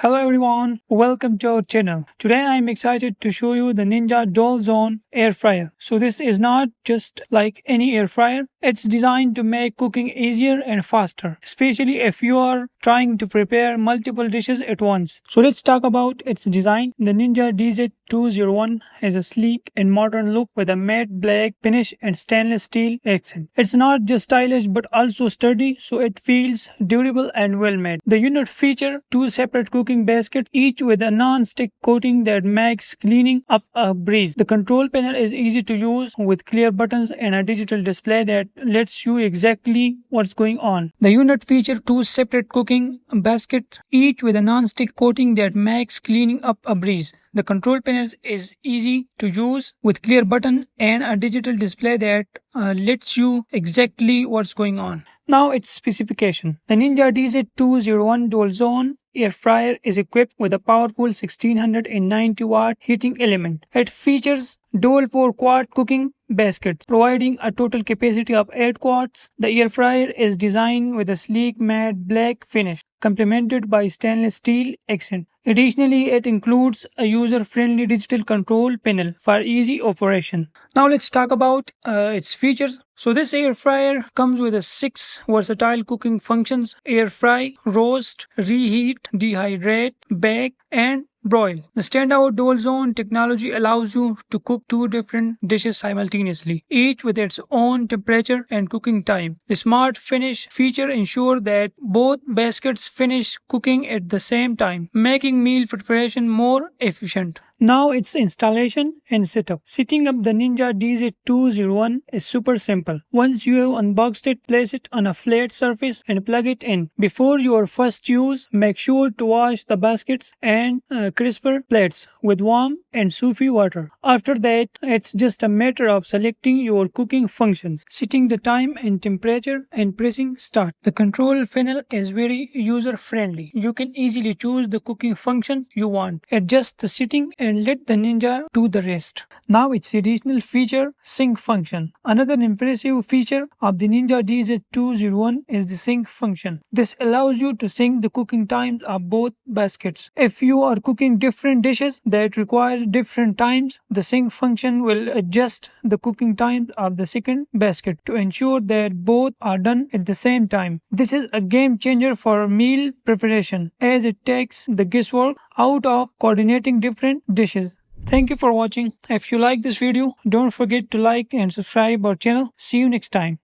Hello everyone, welcome to our channel. Today I am excited to show you the Ninja DualZone air fryer. So this is not just like any air fryer. It's designed to make cooking easier and faster, especially if you are trying to prepare multiple dishes at once. So let's talk about its design. The Ninja DZ201 has a sleek and modern look with a matte black finish and stainless steel accent. It's not just stylish but also sturdy, so it feels durable and well made. The unit features two separate cooking baskets, each with a non-stick coating that makes cleaning up a breeze. The control panel is easy to use with clear buttons and a digital display that lets you exactly what's going on. The unit features two separate cooking baskets, each with a non-stick coating that makes cleaning up a breeze. The control panel is easy to use with clear button and a digital display that lets you exactly what's going on. Now its specification. The Ninja DZ201 DualZone air fryer is equipped with a powerful 1690 watt heating element. It features dual 4-quart cooking basket, providing a total capacity of 8 quarts. The air fryer is designed with a sleek matte black finish, complemented by stainless steel accent. Additionally, it includes a user-friendly digital control panel for easy operation. Now let's talk about its features. So this air fryer comes with 6 versatile cooking functions: air fry, roast, reheat, dehydrate, bake, and broil. The standout DualZone technology allows you to cook 2 different dishes simultaneously, each with its own temperature and cooking time. The smart finish feature ensures that both baskets finish cooking at the same time, making meal preparation more efficient. Now its installation and setup. Setting up the Ninja DZ201 is super simple. Once you have unboxed it, place it on a flat surface and plug it in. Before your first use, make sure to wash the baskets and crisper plates with warm and soapy water. After that, it's just a matter of selecting your cooking functions, setting the time and temperature, and pressing start. The control panel is very user-friendly. You can easily choose the cooking function you want, adjust the setting, and let the Ninja do the rest. Now its additional feature, sync function. Another impressive feature of the Ninja DZ201 is the sync function. This allows you to sync the cooking times of both baskets. If you are cooking different dishes that require different times, the sync function will adjust the cooking times of the second basket to ensure that both are done at the same time. This is a game changer for meal preparation, as it takes the guesswork out of coordinating different dishes. Thank you for watching. If you like this video, don't forget to like and subscribe our channel. See you next time.